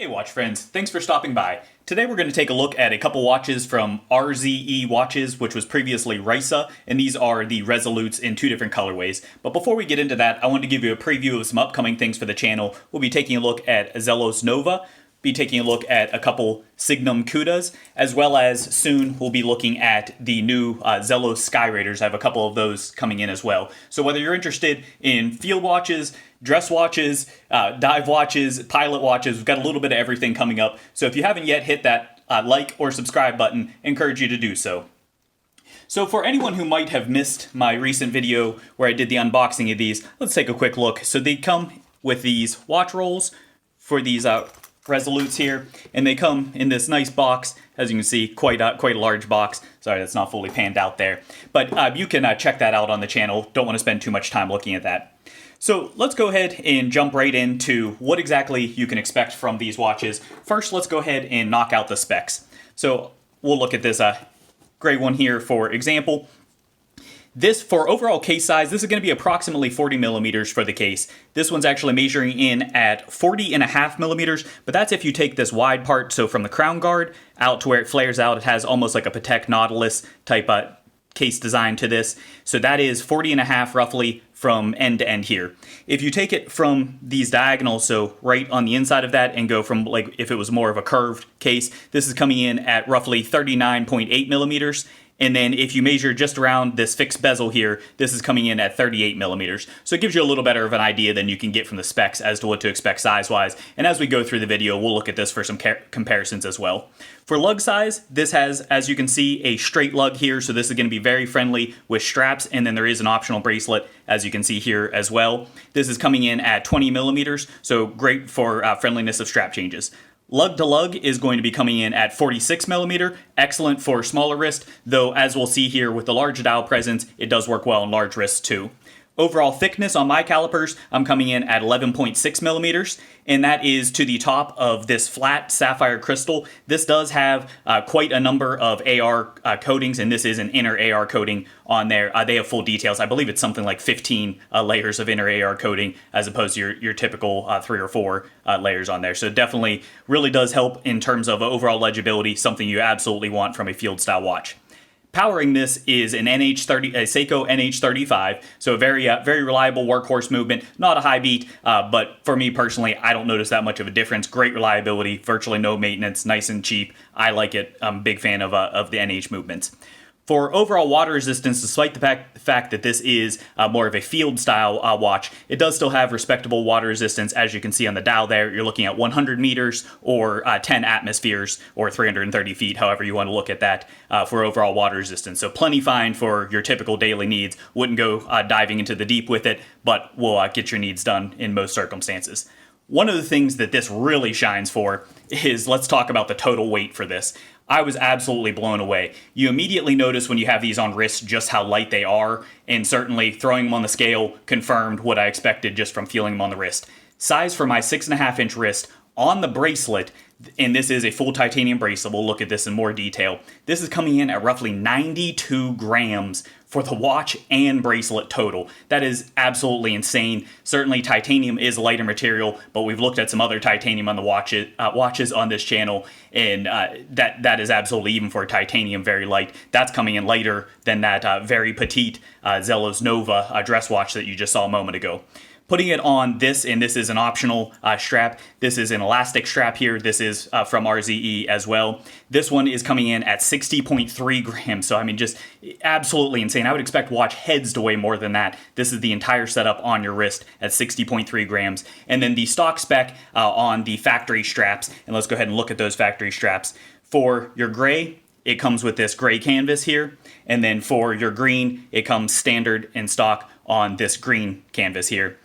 Hey watch friends, thanks for stopping by. Today we're going to take a look at a couple watches from RZE Watches, which was previously Reise, and these are the Resolutes in two different colorways. But before we get into that, I want to give you a preview of some upcoming things for the channel. We'll be taking a look at Zelos Nova, be taking a look at a couple Signum Cudas, as well as soon we'll be looking at the new Zelos Sky Raiders. I have a couple of those coming in as well. So whether you're interested in field watches, dress watches, dive watches, pilot watches, we've got a little bit of everything coming up. So if you haven't yet hit that like or subscribe button, I encourage you to do so. So for anyone who might have missed my recent video where I did the unboxing of these, let's take a quick look. So they come with these watch rolls for these Resolutes here, and they come in this nice box. As you can see, quite a large box. Sorry, that's not fully panned out there. But you can check that out on the channel. Don't want to spend too much time looking at that. So let's go ahead and jump right into what exactly you can expect from these watches. First, let's go ahead and knock out the specs. So we'll look at this gray one here for example. This, for overall case size, this is going to be approximately 40 millimeters for the case. This one's actually measuring in at 40.5 millimeters, but that's if you take this wide part, so from the crown guard out to where it flares out, it has almost like a Patek Nautilus type case design to this. So that is 40.5 roughly from end to end here. If you take it from these diagonals, so right on the inside of that, and go from like if it was more of a curved case, this is coming in at roughly 39.8 millimeters. And then if you measure just around this fixed bezel here, this is coming in at 38 millimeters. So it gives you a little better of an idea than you can get from the specs as to what to expect size-wise. And as we go through the video, we'll look at this for some comparisons as well. For lug size, this has, as you can see, a straight lug here. So this is going to be very friendly with straps. And then there is an optional bracelet, as you can see here as well. This is coming in at 20 millimeters. So great for friendliness of strap changes. Lug to lug is going to be coming in at 46 millimeter, excellent for smaller wrist, though as we'll see here with the large dial presence, it does work well on large wrists too. Overall thickness on my calipers, I'm coming in at 11.6 millimeters, and that is to the top of this flat sapphire crystal. This does have quite a number of AR coatings, and this is an inner AR coating on there. They have full details. I believe it's something like 15 layers of inner AR coating as opposed to your typical 3 or 4 layers on there. So it definitely really does help in terms of overall legibility, something you absolutely want from a field style watch. Powering this is an NH30, a Seiko NH35, so a very reliable workhorse movement, not a high beat, but for me personally, I don't notice that much of a difference. Great reliability, virtually no maintenance, nice and cheap. I like it. I'm a big fan of the NH movements. For overall water resistance, despite the fact that this is more of a field style watch, it does still have respectable water resistance. As you can see on the dial there, you're looking at 100 meters or 10 atmospheres or 330 feet, however you want to look at that for overall water resistance. So plenty fine for your typical daily needs. Wouldn't go diving into the deep with it, but will get your needs done in most circumstances. One of the things that this really shines for is, let's talk about the total weight for this. I was absolutely blown away. You immediately notice when you have these on wrists just how light they are, and certainly throwing them on the scale confirmed what I expected just from feeling them on the wrist. Size for my 6.5 inch wrist on the bracelet, and this is a full titanium bracelet. We'll look at this in more detail. This is coming in at roughly 92 grams for the watch and bracelet total. That is absolutely insane. Certainly titanium is a lighter material, but we've looked at some other titanium on the watches on this channel, and that is absolutely, even for titanium, very light. That's coming in lighter than that very petite Zelos Nova dress watch that you just saw a moment ago. Putting it on this, and this is an optional strap. This is an elastic strap here. This is from RZE as well. This one is coming in at 60.3 grams. So, I mean, just absolutely insane. I would expect watch heads to weigh more than that. This is the entire setup on your wrist at 60.3 grams. And then the stock spec on the factory straps. And let's go ahead and look at those factory straps. For your gray, it comes with this gray canvas here. And then for your green, it comes standard in stock on this green canvas here.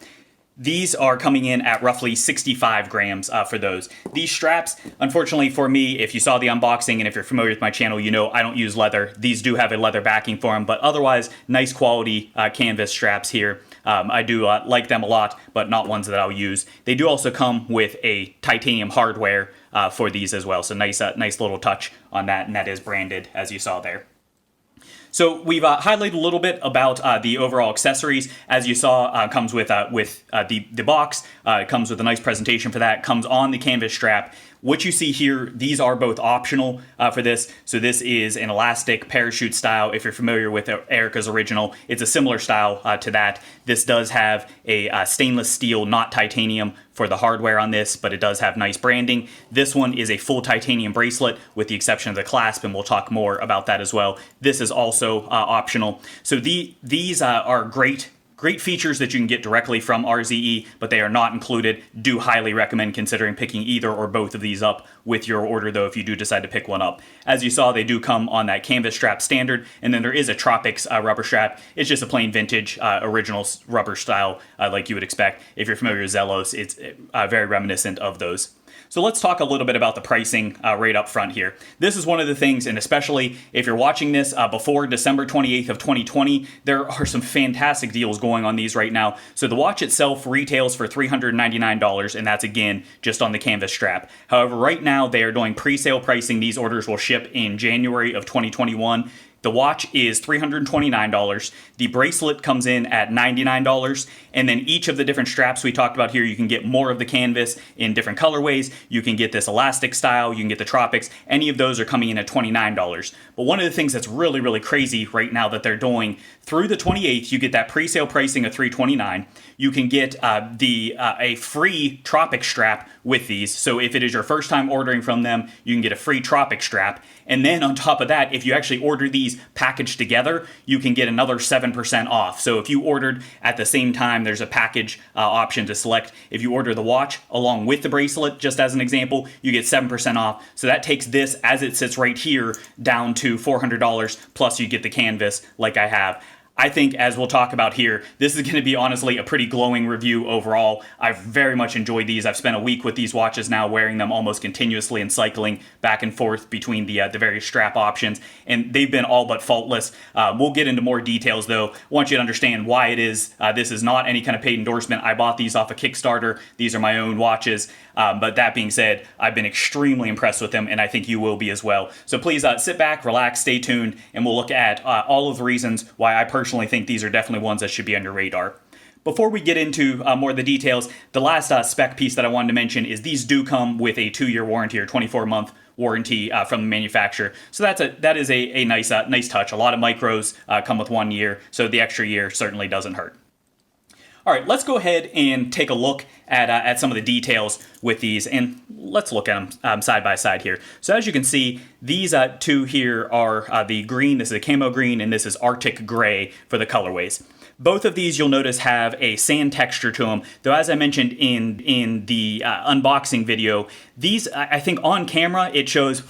These are coming in at roughly 65 grams for those. These straps, unfortunately for me, if you saw the unboxing and if you're familiar with my channel, you know I don't use leather. These do have a leather backing for them, but otherwise, nice quality canvas straps here. I do like them a lot, but not ones that I'll use. They do also come with a titanium hardware for these as well, so nice little touch on that, and that is branded as you saw there. So we've highlighted a little bit about the overall accessories. As you saw, comes with the box. It comes with a nice presentation for that. Comes on the canvas strap. What you see here, these are both optional for this. So this is an elastic parachute style. If you're familiar with Erica's original, it's a similar style to that. This does have a stainless steel, not titanium, for the hardware on this, but it does have nice branding. This one is a full titanium bracelet with the exception of the clasp, and we'll talk more about that as well. This is also optional. So these are great features that you can get directly from RZE, but they are not included. Do highly recommend considering picking either or both of these up with your order, though, if you do decide to pick one up. As you saw, they do come on that canvas strap standard, and then there is a Tropics rubber strap. It's just a plain vintage original rubber style like you would expect. If you're familiar with Zelos, it's very reminiscent of those. So let's talk a little bit about the pricing right up front here. This is one of the things, and especially if you're watching this before December 28th of 2020, there are some fantastic deals going on these right now. So the watch itself retails for $399, and that's again just on the canvas strap. However, right now they are doing pre-sale pricing. These orders will ship in January of 2021. The watch is $329. The bracelet comes in at $99. And then each of the different straps we talked about here, you can get more of the canvas in different colorways. You can get this elastic style. You can get the Tropics. Any of those are coming in at $29. But one of the things that's really, really crazy right now that they're doing, through the 28th, you get that pre-sale pricing of $329. You can get a free Tropic strap with these. So if it is your first time ordering from them, you can get a free Tropic strap. And then on top of that, if you actually order these packaged together, you can get another 7% off. So if you ordered at the same time, there's a package option to select. If you order the watch along with the bracelet, just as an example, you get 7% off. So that takes this, as it sits right here, down to $400, plus you get the canvas like I have. I think, as we'll talk about here, this is going to be honestly a pretty glowing review overall. I've very much enjoyed these. I've spent a week with these watches now, wearing them almost continuously and cycling back and forth between the various strap options, and they've been all but faultless. We'll get into more details, though. I want you to understand why it is. This is not any kind of paid endorsement. I bought these off of Kickstarter. These are my own watches. But that being said, I've been extremely impressed with them, and I think you will be as well. So please sit back, relax, stay tuned, and we'll look at all of the reasons why I personally think these are definitely ones that should be on your radar. Before we get into more of the details, the last spec piece that I wanted to mention is these do come with a 2-year warranty or 24-month warranty from the manufacturer. So that is a nice touch. A lot of micros come with 1 year, so the extra year certainly doesn't hurt. All right, let's go ahead and take a look at some of the details with these, and let's look at them side by side here. So as you can see, these two here are the green. This is a camo green, and this is Arctic gray for the colorways. Both of these, you'll notice, have a sand texture to them, though as I mentioned in the unboxing video, these, I think on camera, it shows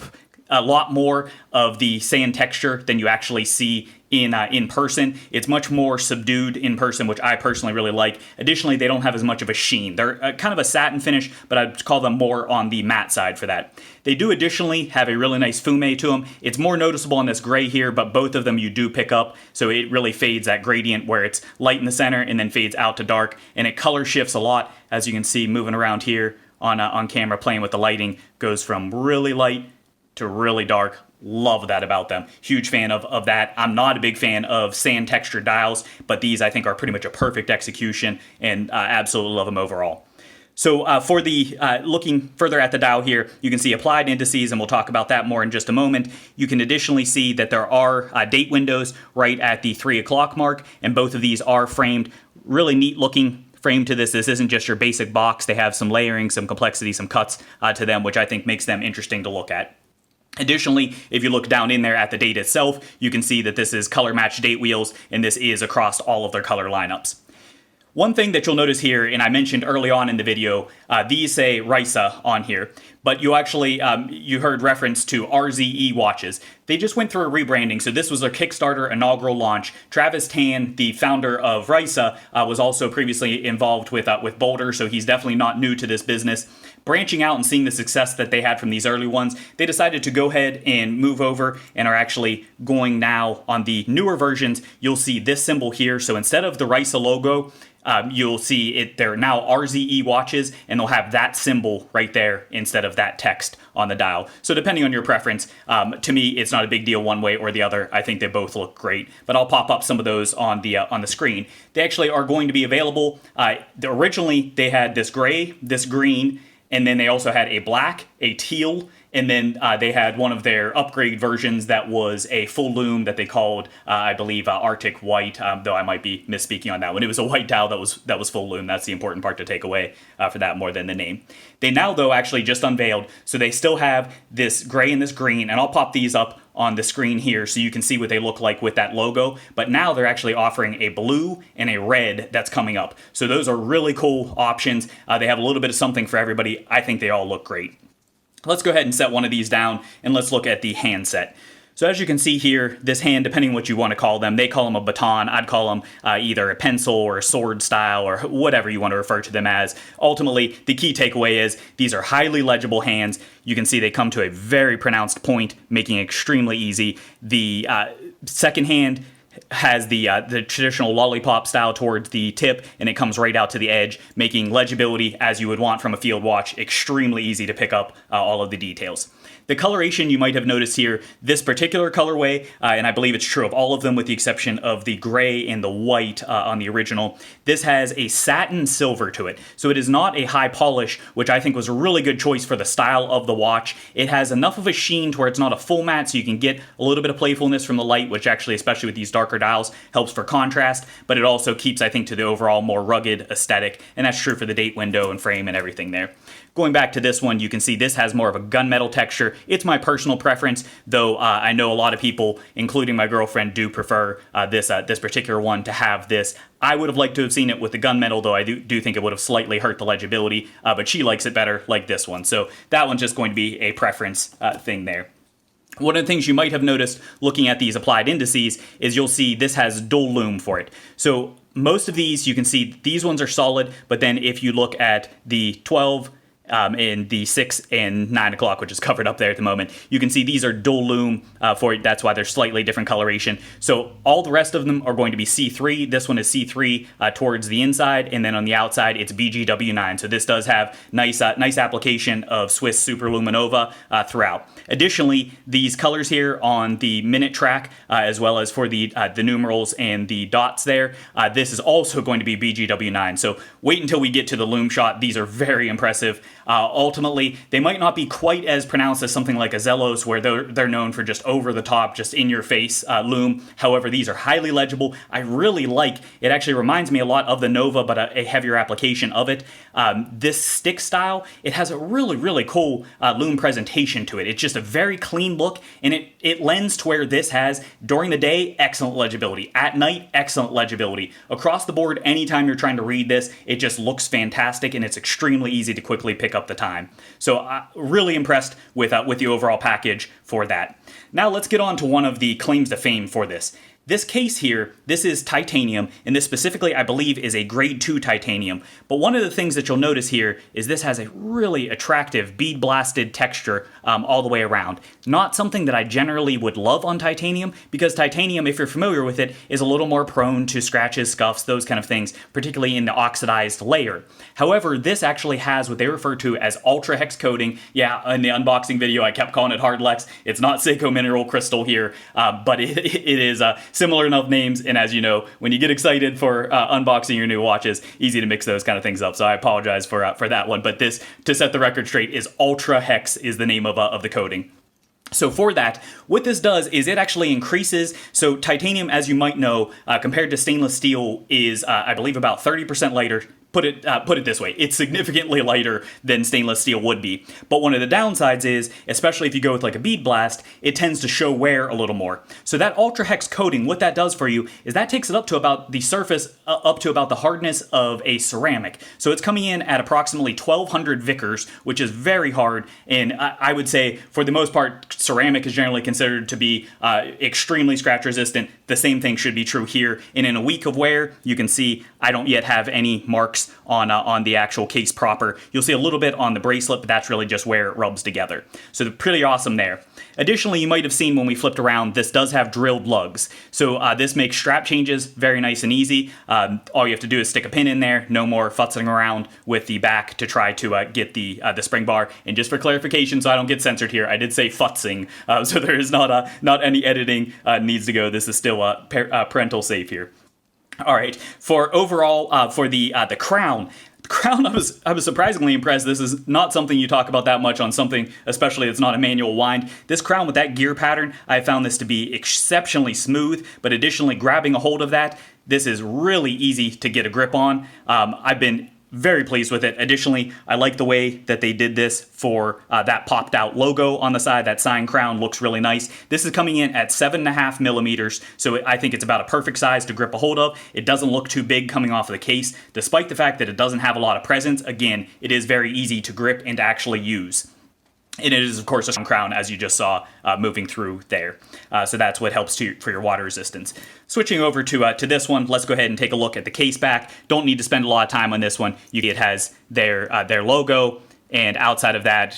a lot more of the sand texture than you actually see in person. It's much more subdued in person, which I personally really like. Additionally, they don't have as much of a sheen. They're kind of a satin finish, but I'd call them more on the matte side for that. They do additionally have a really nice fume to them. It's more noticeable on this gray here, but both of them you do pick up, so it really fades that gradient where it's light in the center and then fades out to dark, and it color shifts a lot, as you can see moving around here on camera, playing with the lighting, goes from really light to really dark. Love that about them. Huge fan of that. I'm not a big fan of sand textured dials, but these I think are pretty much a perfect execution, and absolutely love them overall. So for the looking further at the dial here, you can see applied indices, and we'll talk about that more in just a moment. You can additionally see that there are date windows right at the 3 o'clock mark, and both of these are framed. Really neat looking frame to this. This isn't just your basic box. They have some layering, some complexity, some cuts to them, which I think makes them interesting to look at. Additionally, if you look down in there at the date itself, you can see that this is color matched date wheels, and this is across all of their color lineups. One thing that you'll notice here, and I mentioned early on in the video, these say Reise on here, but you actually, you heard reference to RZE Watches. They just went through a rebranding, so this was their Kickstarter inaugural launch. Travis Tan, the founder of Reise, was also previously involved with Boldr, so he's definitely not new to this business. Branching out and seeing the success that they had from these early ones, they decided to go ahead and move over and are actually going now on the newer versions. You'll see this symbol here, so instead of the Reise logo, you'll see they're now RZE watches, and they'll have that symbol right there instead of that text on the dial. So depending on your preference, to me, it's not a big deal one way or the other. I think they both look great, but I'll pop up some of those on the screen. They actually are going to be available. Originally, they had this gray, this green, and then they also had a black, a teal, and then they had one of their upgrade versions that was a full lume that they called, I believe, Arctic White, though I might be misspeaking on that one. It was a white dial that was full lume. That's the important part to take away for that more than the name. They now, though, actually just unveiled, so they still have this gray and this green, and I'll pop these up on the screen here so you can see what they look like with that logo, but now they're actually offering a blue and a red that's coming up. So those are really cool options. They have a little bit of something for everybody. I think they all look great. Let's go ahead and set one of these down, and let's look at the handset. So as you can see here, this hand, depending on what you want to call them, they call them a baton. I'd call them either a pencil or a sword style or whatever you want to refer to them as. Ultimately, the key takeaway is these are highly legible hands. You can see they come to a very pronounced point, making it extremely easy. The second hand has the traditional lollipop style towards the tip, and it comes right out to the edge, making legibility, as you would want from a field watch, extremely easy to pick up all of the details. The coloration you might have noticed here, this particular colorway, and I believe it's true of all of them with the exception of the gray and the white on the original, this has a satin silver to it. So it is not a high polish, which I think was a really good choice for the style of the watch. It has enough of a sheen to where it's not a full matte, so you can get a little bit of playfulness from the light, which actually, especially with these darker dials, helps for contrast, but it also keeps, I think, to the overall more rugged aesthetic, and that's true for the date window and frame and everything there. Going back to this one, you can see this has more of a gunmetal texture. It's my personal preference, though I know a lot of people, including my girlfriend, do prefer this particular one to have this. I would have liked to have seen it with the gunmetal, though I do think it would have slightly hurt the legibility, but she likes it better like this one. So that one's just going to be a preference thing there. One of the things you might have noticed looking at these applied indices is you'll see this has dual lume for it. So most of these, you can see these ones are solid, but then if you look at the 12, in the 6 and 9 o'clock, which is covered up there at the moment, you can see these are dual lume for it. That's why they're slightly different coloration. So all the rest of them are going to be C3. This one is C3 towards the inside, and then on the outside it's BGW9. So this does have nice application of Swiss Superluminova throughout. Additionally, these colors here on the minute track, as well as for the numerals and the dots there, this is also going to be BGW9. So wait until we get to the lume shot. These are very impressive. Ultimately, they might not be quite as pronounced as something like a Zelos, where they're known for just over-the-top, just in-your-face lume. However, these are highly legible. I really like, it actually reminds me a lot of the Nova, but a heavier application of it. This stick style, it has a really, really cool lume presentation to it. It's just a very clean look, and it lends to where this has, during the day, excellent legibility. At night, excellent legibility. Across the board, anytime you're trying to read this, it just looks fantastic, and it's extremely easy to quickly pick up the time. So really impressed with the overall package for that. Now let's get on to one of the claims to fame for this. This case here, this is titanium, and this specifically, I believe, is a grade 2 titanium. But one of the things that you'll notice here is this has a really attractive bead-blasted texture all the way around. Not something that I generally would love on titanium, because titanium, if you're familiar with it, is a little more prone to scratches, scuffs, those kind of things, particularly in the oxidized layer. However, this actually has what they refer to as ultra hex coating. Yeah, in the unboxing video, I kept calling it Hardlex. It's not Seiko mineral crystal here, but it is similar enough names, and as you know, when you get excited for unboxing your new watches, easy to mix those kind of things up, so I apologize for that one, but this, to set the record straight, is Ultra Hex is the name of the coating. So for that, what this does is it actually increases, so titanium, as you might know, compared to stainless steel is, I believe, about 30% lighter. Put it this way, it's significantly lighter than stainless steel would be. But one of the downsides is, especially if you go with like a bead blast, it tends to show wear a little more. So that ultra hex coating, what that does for you is that takes it up to about the surface, up to about the hardness of a ceramic. So it's coming in at approximately 1200 Vickers, which is very hard. And I would say, for the most part, ceramic is generally considered to be extremely scratch resistant. The same thing should be true here. And in a week of wear, you can see I don't yet have any marks marks on the actual case proper. You'll see a little bit on the bracelet, but that's really just where it rubs together. So they're pretty awesome there. Additionally, you might have seen when we flipped around, this does have drilled lugs. So this makes strap changes very nice and easy. All you have to do is stick a pin in there, no more futzing around with the back to try to get the spring bar. And just for clarification, so I don't get censored here, I did say futzing, so there is not any editing needs to go. This is still parental safe here. All right, for overall, for the crown, I was surprisingly impressed. This is not something you talk about that much on something, especially that's not a manual wind. This crown with that gear pattern, I found this to be exceptionally smooth, but additionally grabbing a hold of that, this is really easy to get a grip on. I've been very pleased with it. Additionally, I like the way that they did this for that popped out logo on the side. That sign crown looks really nice. This is coming in at 7.5 millimeters, so I think it's about a perfect size to grip a hold of. It doesn't look too big coming off of the case, despite the fact that it doesn't have a lot of presence. Again, it is very easy to grip and to actually use. And it is, of course, a crown, as you just saw, moving through there. So that's what helps for your water resistance. Switching over to this one, let's go ahead and take a look at the case back. Don't need to spend a lot of time on this one. It has their logo, and outside of that,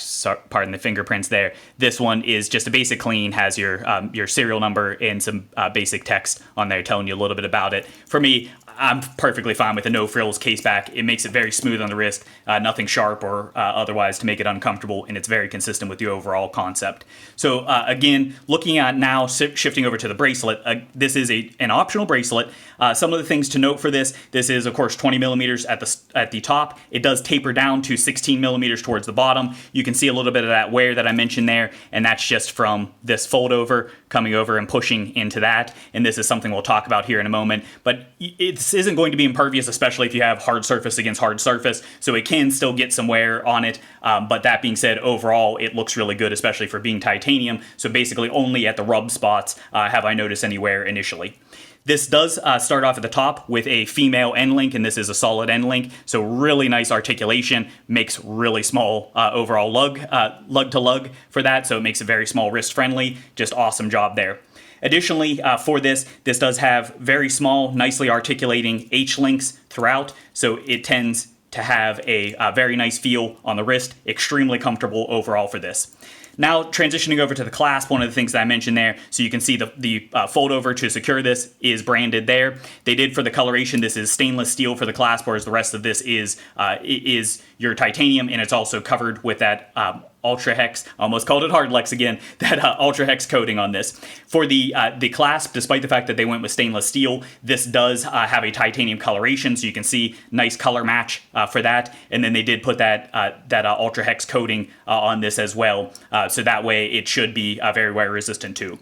pardon the fingerprints there, this one is just a basic clean, has your serial number and some basic text on there telling you a little bit about it. For me, I'm perfectly fine with a no frills case back. It makes it very smooth on the wrist, nothing sharp or otherwise to make it uncomfortable, and it's very consistent with the overall concept. So again, looking at now, shifting over to the bracelet, this is an optional bracelet. Some of the things to note for this is of course 20 millimeters at the top. It does taper down to 16 millimeters towards the bottom. You can see a little bit of that wear that I mentioned there, and that's just from this fold over, coming over and pushing into that. And this is something we'll talk about here in a moment, but this isn't going to be impervious, especially if you have hard surface against hard surface, so it can still get some wear on it. But that being said, overall, it looks really good, especially for being titanium. So basically only at the rub spots have I noticed any wear initially. This does start off at the top with a female end link, and this is a solid end link, so really nice articulation, makes really small overall lug to lug for that, so it makes it very small wrist friendly. Just awesome job there. Additionally, for this does have very small, nicely articulating H-links throughout, so it tends to have a very nice feel on the wrist, extremely comfortable overall for this. Now transitioning over to the clasp, one of the things that I mentioned there, so you can see the fold over to secure this is branded there. They did for the coloration, this is stainless steel for the clasp, whereas the rest of this is your titanium, and it's also covered with that Ultra Hex, almost called it Hardlex again, that Ultra Hex coating on this. For the clasp, despite the fact that they went with stainless steel, this does have a titanium coloration, so you can see nice color match for that. And then they did put that Ultra Hex coating on this as well, so that way it should be very wear resistant too.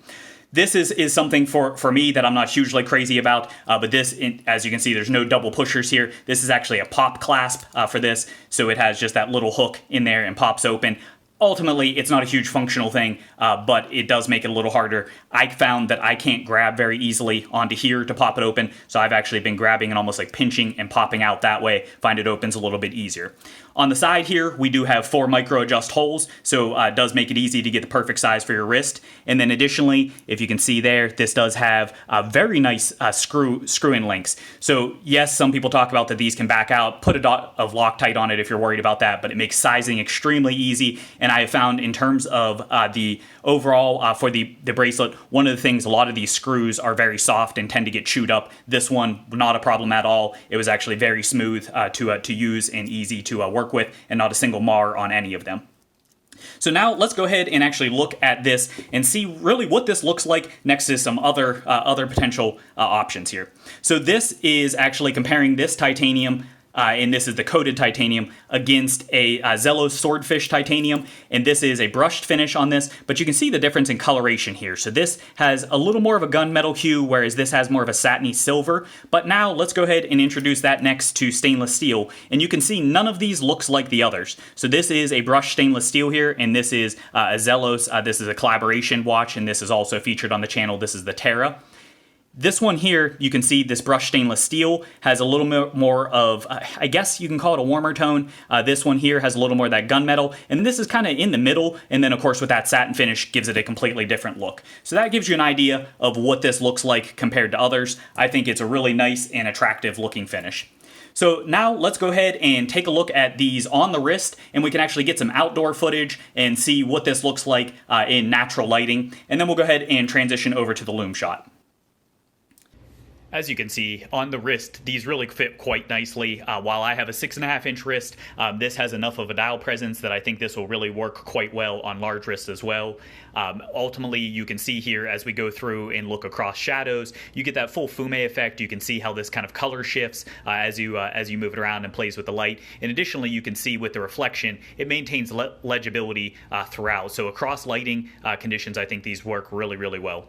This is something for me that I'm not hugely crazy about, but this, as you can see, there's no double pushers here. This is actually a pop clasp for this, so it has just that little hook in there and pops open. Ultimately, it's not a huge functional thing, but it does make it a little harder. I found that I can't grab very easily onto here to pop it open, so I've actually been grabbing and almost like pinching and popping out that way. Find it opens a little bit easier. On the side here, we do have 4 micro adjust holes, so it does make it easy to get the perfect size for your wrist. And then additionally, if you can see there, this does have very nice screw-in links. So yes, some people talk about that these can back out. Put a dot of Loctite on it if you're worried about that, but it makes sizing extremely easy. And I have found in terms of the overall for the bracelet, one of the things, a lot of these screws are very soft and tend to get chewed up. This one, not a problem at all. It was actually very smooth to use and easy to work with, and not a single mar on any of them. So now let's go ahead and actually look at this and see really what this looks like next to some other potential options here. So this is actually comparing this titanium, and this is the coated titanium, against a Zello Swordfish titanium, and this is a brushed finish on this, but you can see the difference in coloration here. So this has a little more of a gunmetal hue, whereas this has more of a satiny silver. But now let's go ahead and introduce that next to stainless steel, and you can see none of these looks like the others. So this is a brushed stainless steel here, and this is a Zellos. This is a collaboration watch, and this is also featured on the channel. This is the Terra. This one here, you can see this brushed stainless steel has a little more of, I guess you can call it a warmer tone. This one here has a little more of that gunmetal, and this is kind of in the middle, and then of course with that satin finish gives it a completely different look. So that gives you an idea of what this looks like compared to others. I think it's a really nice and attractive looking finish. So now let's go ahead and take a look at these on the wrist, and we can actually get some outdoor footage and see what this looks like in natural lighting. And then we'll go ahead and transition over to the Lume shot. As you can see, on the wrist, these really fit quite nicely. While I have a 6.5-inch wrist, this has enough of a dial presence that I think this will really work quite well on large wrists as well. Ultimately, you can see here as we go through and look across shadows, you get that full fume effect. You can see how this kind of color shifts as you move it around and plays with the light. And additionally, you can see with the reflection, it maintains legibility throughout. So across lighting conditions, I think these work really, really well.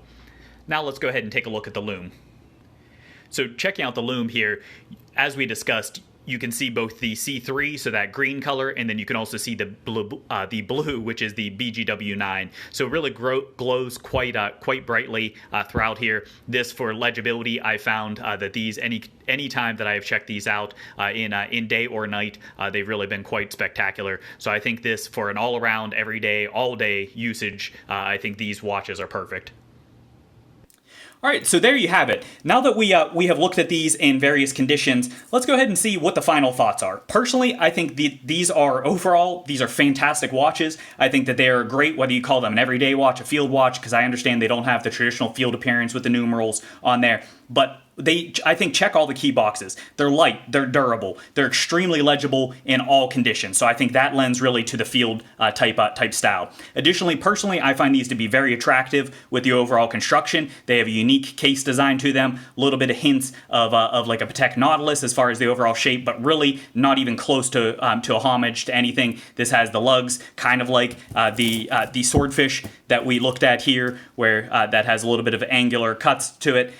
Now let's go ahead and take a look at the Lume. So checking out the Lume here, as we discussed, you can see both the C3, so that green color, and then you can also see the blue, which is the BGW9. So it really glows quite brightly throughout here. This, for legibility, I found that these, any time that I have checked these out in day or night, they've really been quite spectacular. So I think this, for an all-around, everyday, all-day usage, I think these watches are perfect. All right, so there you have it. Now that we have looked at these in various conditions, let's go ahead and see what the final thoughts are. Personally, I think these are fantastic watches. I think that they are great, whether you call them an everyday watch, a field watch, because I understand they don't have the traditional field appearance with the numerals on there, but they, I think, check all the key boxes. They're light, they're durable, they're extremely legible in all conditions. So I think that lends really to the field type style. Additionally, personally, I find these to be very attractive with the overall construction. They have a unique case design to them, a little bit of hints of like a Patek Nautilus as far as the overall shape, but really not even close to a homage to anything. This has the lugs, kind of like the swordfish that we looked at here, where that has a little bit of angular cuts to it.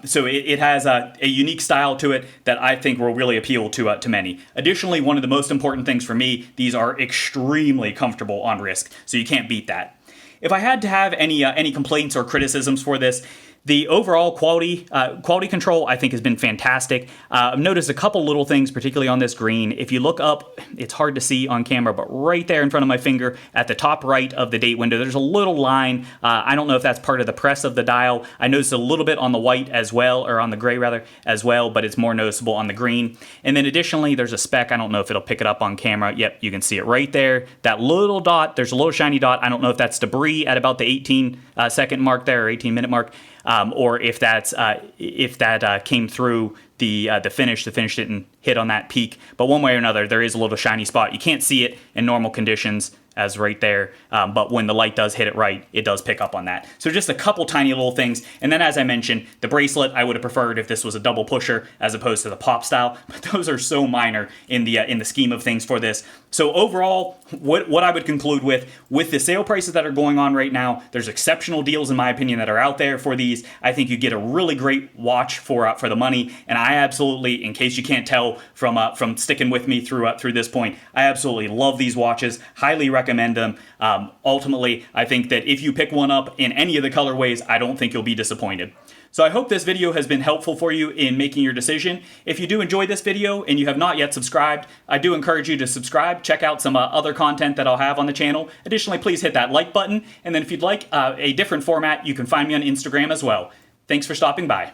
So it has a unique style to it that I think will really appeal to many. Additionally, one of the most important things for me, these are extremely comfortable on wrist, so you can't beat that. If I had to have any complaints or criticisms for this, the overall quality control, I think, has been fantastic. I've noticed a couple little things, particularly on this green. If you look up, it's hard to see on camera, but right there in front of my finger at the top right of the date window, there's a little line. I don't know if that's part of the press of the dial. I noticed a little bit on the white as well, or on the gray rather, as well, but it's more noticeable on the green. And then additionally, there's a speck. I don't know if it'll pick it up on camera. Yep, you can see it right there. That little dot, there's a little shiny dot. I don't know if that's debris at about the 18-second mark there, or 18-minute mark. Or if that came through the finish didn't hit on that peak. But one way or another, there is a little shiny spot. You can't see it in normal conditions, as right there, but when the light does hit it right, it does pick up on that. So just a couple tiny little things, and then as I mentioned, the bracelet, I would have preferred if this was a double pusher as opposed to the pop style, but those are so minor in the scheme of things for this. So overall, what I would conclude with the sale prices that are going on right now, there's exceptional deals in my opinion that are out there for these. I think you get a really great watch for the money, and I absolutely, in case you can't tell from sticking with me through this point, I absolutely love these watches, highly recommend them. Ultimately, I think that if you pick one up in any of the colorways, I don't think you'll be disappointed. So I hope this video has been helpful for you in making your decision. If you do enjoy this video and you have not yet subscribed, I do encourage you to subscribe, check out some other content that I'll have on the channel. Additionally, please hit that like button, and then if you'd like a different format, you can find me on Instagram as well. Thanks for stopping by.